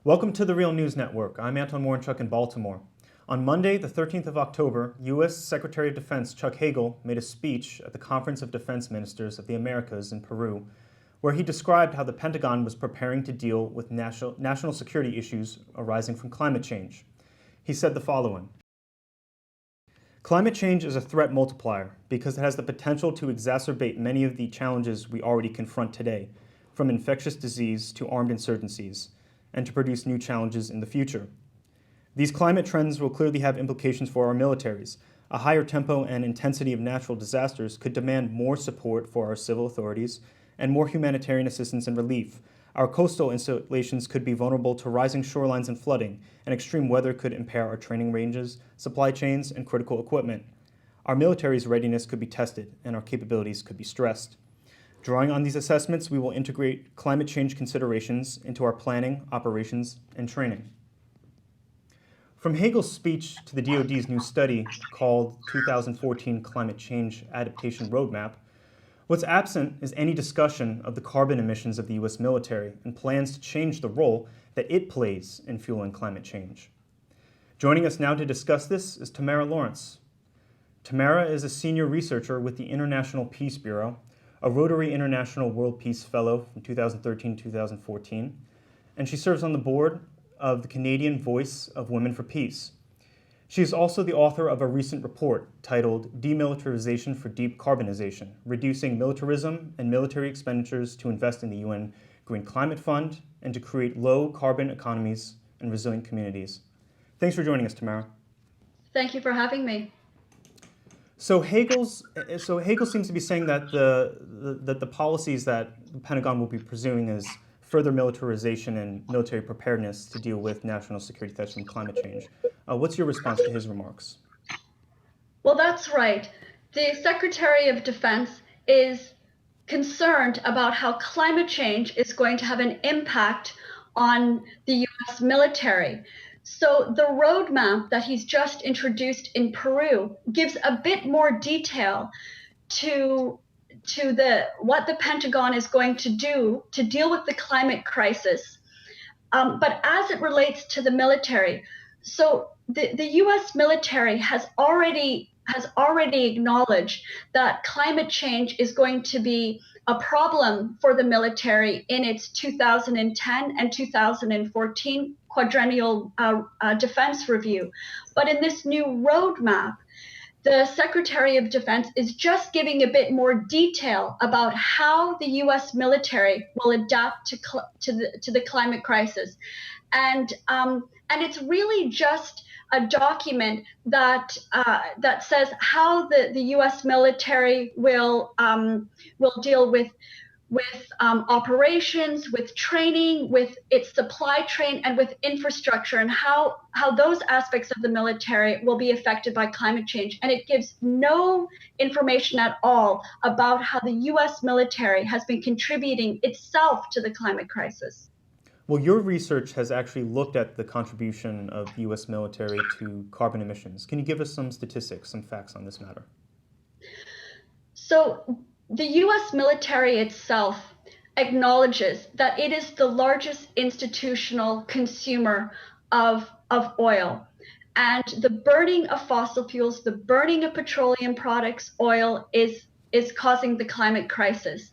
Welcome to the Real News Network. I'm Anton Warrenchuk in Baltimore. On Monday, the 13th of October, U.S. Secretary of Defense Chuck Hagel made a speech at the Conference of Defense Ministers of the Americas in Peru, where he described how the Pentagon was preparing to deal with national security issues arising from climate change. He said the following: "Climate change is a threat multiplier because it has the potential to exacerbate many of the challenges we already confront today, from infectious disease to armed insurgencies, and to produce new challenges in the future. These climate trends will clearly have implications for our militaries. A higher tempo and intensity of natural disasters could demand more support for our civil authorities and more humanitarian assistance and relief. Our coastal installations could be vulnerable to rising shorelines and flooding, and extreme weather could impair our training ranges, supply chains, and critical equipment. Our military's readiness could be tested, and our capabilities could be stressed. Drawing on these assessments, we will integrate climate change considerations into our planning, operations, and training." From Hagel's speech to the DoD's new study called 2014 Climate Change Adaptation Roadmap, what's absent is any discussion of the carbon emissions of the U.S. military and plans to change the role that it plays in fueling climate change. Joining us now to discuss this is Tamara Lorincz. Tamara is a senior researcher with the International Peace Bureau, a Rotary International World Peace Fellow from 2013 to 2014, and she serves on the board of the Canadian Voice of Women for Peace. She is also the author of a recent report titled Demilitarization for Deep Carbonization, Reducing Militarism and Military Expenditures to Invest in the UN Green Climate Fund and to Create Low Carbon Economies and Resilient Communities. Thanks for joining us, Tamara. Thank you for having me. So Hagel seems to be saying that the policies that the Pentagon will be pursuing is further militarization and military preparedness to deal with national security threats from climate change. What's your response to his remarks? Well, that's right. The Secretary of Defense is concerned about how climate change is going to have an impact on the U.S. military. So the roadmap that he's just introduced in Peru gives a bit more detail to what the Pentagon is going to do to deal with the climate crisis. But as it relates to the military, so the U.S. military has already acknowledged that climate change is going to be a problem for the military in its 2010 and 2014 quadrennial defense review. But in this new roadmap, the Secretary of Defense is just giving a bit more detail about how the U.S. military will adapt to the climate crisis, and it's really just a document that says how the U.S. military will deal with operations, with training, with its supply chain, and with infrastructure, and how those aspects of the military will be affected by climate change. And it gives no information at all about how the U.S. military has been contributing itself to the climate crisis. Well, your research has actually looked at the contribution of the U.S. military to carbon emissions. Can you give us some statistics, some facts on this matter? So the U.S. military itself acknowledges that it is the largest institutional consumer of oil. And the burning of fossil fuels, the burning of petroleum products, oil, is causing the climate crisis.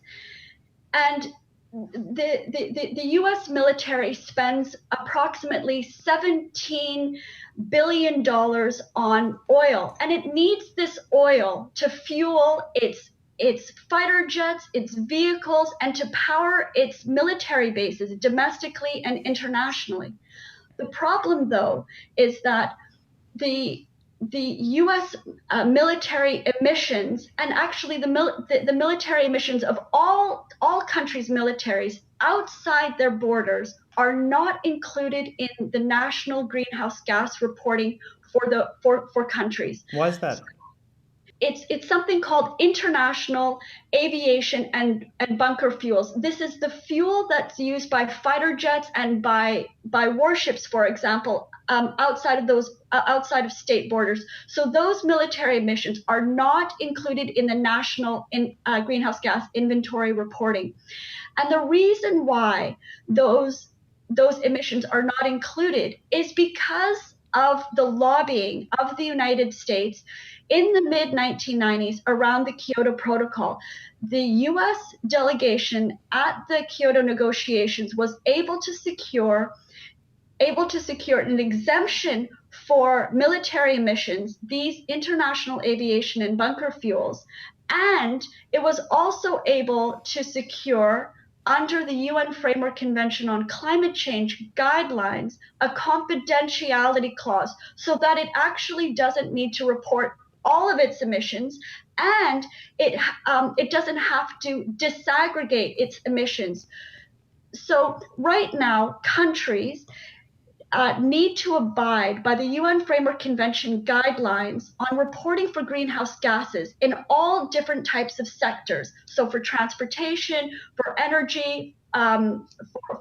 And the U.S. military spends approximately $17 billion on oil, and it needs this oil to fuel its fighter jets, its vehicles, and to power its military bases domestically and internationally. The problem, though, is that the U.S. Military emissions, and actually the military emissions of all countries' militaries outside their borders, are not included in the national greenhouse gas reporting for countries. Why is that? It's something called international aviation and bunker fuels. This is the fuel that's used by fighter jets and by warships, for example, outside of state borders. So those military emissions are not included in the national greenhouse gas inventory reporting. And the reason why those those emissions are not included is because of the lobbying of the United States in the mid 1990s around the Kyoto Protocol. The US delegation at the Kyoto negotiations was able to secure an exemption for military emissions, these international aviation and bunker fuels, and it was also able to secure, under the UN Framework Convention on Climate Change guidelines, a confidentiality clause so that it actually doesn't need to report all of its emissions, and it doesn't have to disaggregate its emissions. So right now, countries need to abide by the UN Framework Convention guidelines on reporting for greenhouse gases in all different types of sectors. So for transportation, for energy,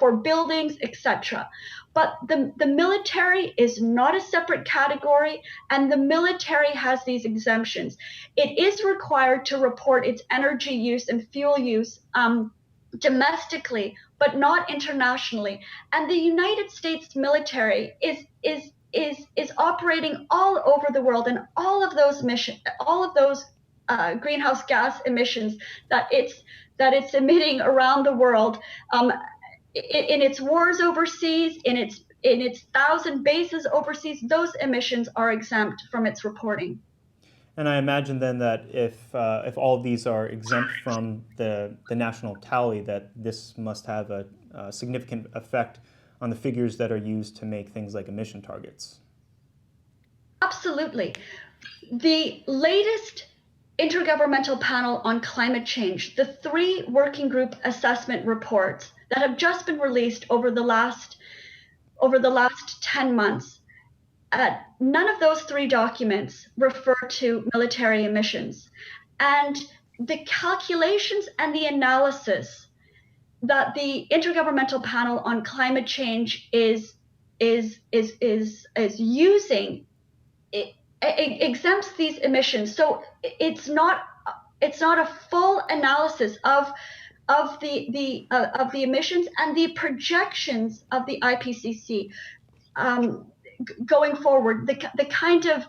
for buildings, etc. But the military is not a separate category, and the military has these exemptions. It is required to report its energy use and fuel use domestically, but not internationally. And the United States military is operating all over the world, and all of those greenhouse gas emissions that it's emitting around the world, in its wars overseas, in its 1,000 bases overseas, those emissions are exempt from its reporting. And I imagine then that if all of these are exempt from the national tally, that this must have a significant effect on the figures that are used to make things like emission targets. Absolutely. The latest Intergovernmental Panel on Climate Change, the 3 working group assessment reports that have just been released over the last 10 months, none of those 3 documents refer to military emissions. And the calculations and the analysis that the Intergovernmental Panel on Climate Change is using, it exempts these emissions. So it's not a full analysis of the emissions and the projections of the IPCC. Going forward, the kind of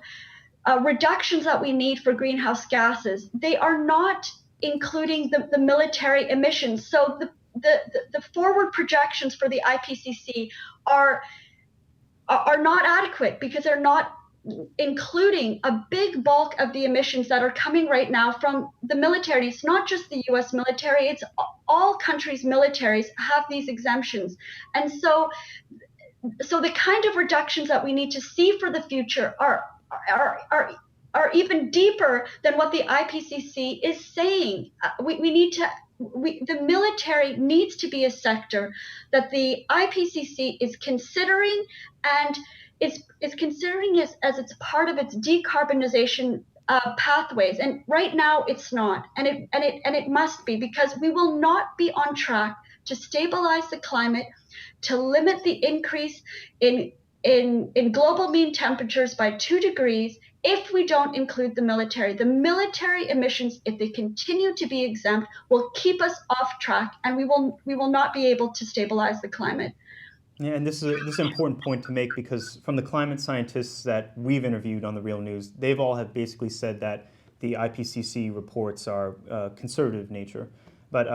reductions that we need for greenhouse gases, they are not including the military emissions. So the forward projections for the IPCC are not adequate because they're not including a big bulk of the emissions that are coming right now from the military. It's not just the US military, it's all countries' militaries have these exemptions. And so the kind of reductions that we need to see for the future are even deeper than what the IPCC is saying. The military needs to be a sector that the IPCC is considering and is considering as it's part of its decarbonization pathways. And right now it's not, and it must be, because we will not be on track to stabilize the climate, to limit the increase in global mean temperatures by 2 degrees if we don't include the military. The military emissions, if they continue to be exempt, will keep us off track, and we will not be able to stabilize the climate. Yeah, and this is an important point to make, because from the climate scientists that we've interviewed on The Real News, they've all have basically said that the IPCC reports are conservative nature. But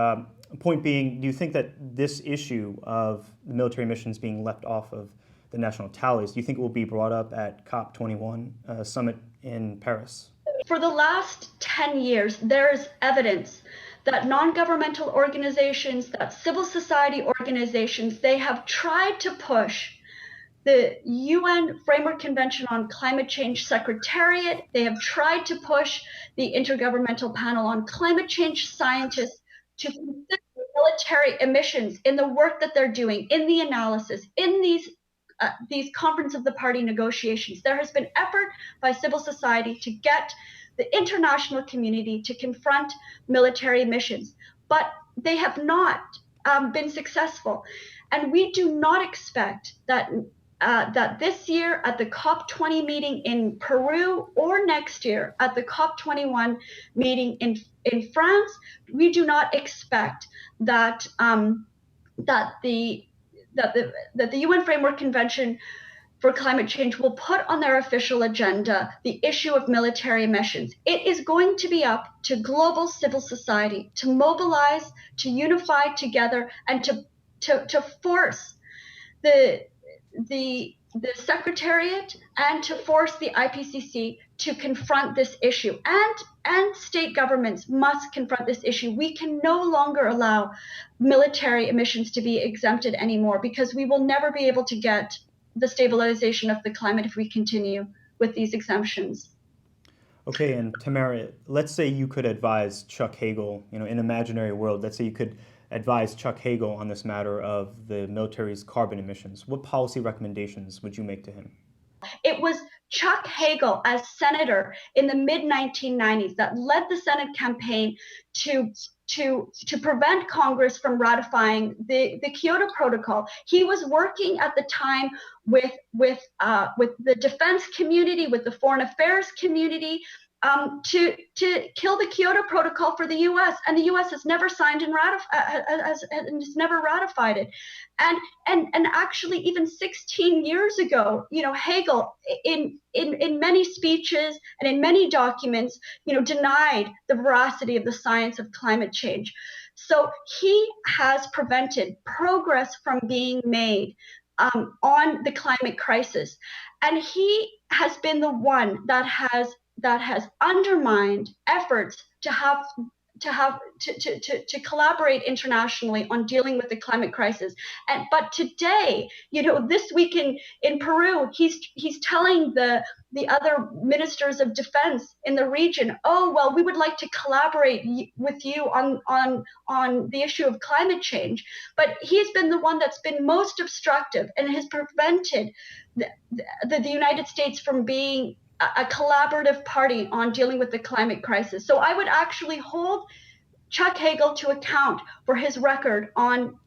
point being, do you think that this issue of the military emissions being left off of the national tallies, do you think it will be brought up at COP21 summit in Paris? For the last 10 years, there is evidence that non-governmental organizations, that civil society organizations, they have tried to push the UN Framework Convention on Climate Change Secretariat. They have tried to push the Intergovernmental Panel on Climate Change scientists to consider military emissions in the work that they're doing, in the analysis, in these conference of the party negotiations. There has been effort by civil society to get the international community to confront military emissions, but they have not been successful. And we do not expect that this year at the COP20 meeting in Peru, or next year at the COP21 meeting in France, we do not expect that the that the UN Framework Convention for Climate Change will put on their official agenda the issue of military emissions. It is going to be up to global civil society to mobilize, to unify together, and to force the Secretariat and to force the IPCC to confront this issue. And state governments must confront this issue. We can no longer allow military emissions to be exempted anymore, because we will never be able to get the stabilization of the climate if we continue with these exemptions. Okay, and Tamara, let's say you could advise Chuck Hagel, in an imaginary world, let's say you could advise Chuck Hagel on this matter of the military's carbon emissions. What policy recommendations would you make to him? It was Chuck Hagel as senator in the mid-1990s that led the Senate campaign to prevent Congress from ratifying the Kyoto Protocol. He was working at the time with the defense community, with the foreign affairs community, to kill the Kyoto Protocol for the U.S. and the U.S. has never signed and has never ratified it. And actually, even 16 years ago, Hagel, in many speeches and in many documents, denied the veracity of the science of climate change. So he has prevented progress from being made on the climate crisis, and he has been the one that has undermined efforts to collaborate internationally on dealing with the climate crisis. But today, this week in Peru, he's telling the other ministers of defense in the region, oh well, we would like to collaborate with you on the issue of climate change. But he's been the one that's been most obstructive and has prevented the United States from being a collaborative party on dealing with the climate crisis. So I would actually hold Chuck Hagel to account for his record on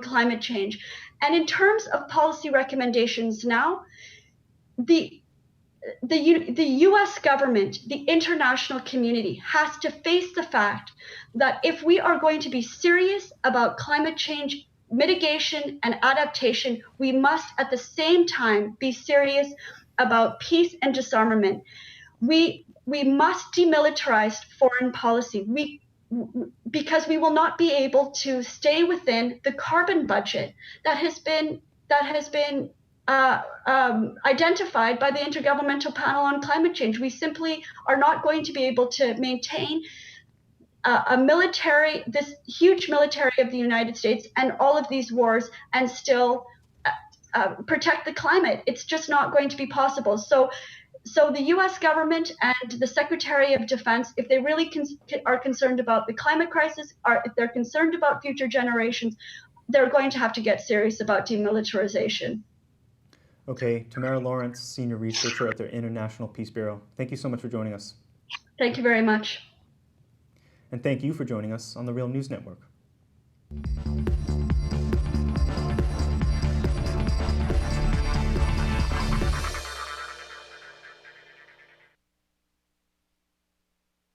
climate change. And in terms of policy recommendations now, the U.S. government, the international community has to face the fact that if we are going to be serious about climate change mitigation and adaptation, we must at the same time be serious about peace and disarmament. We must demilitarize foreign policy. Because we will not be able to stay within the carbon budget that has been identified by the Intergovernmental Panel on Climate Change. We simply are not going to be able to maintain this huge military of the United States and all of these wars and still protect the climate. It's just not going to be possible. So the U.S. government and the Secretary of Defense, if they really are concerned about the climate crisis, or if they're concerned about future generations, they're going to have to get serious about demilitarization. Okay, Tamara Lorincz, Senior Researcher at the International Peace Bureau. Thank you so much for joining us. Thank you very much. And thank you for joining us on the Real News Network.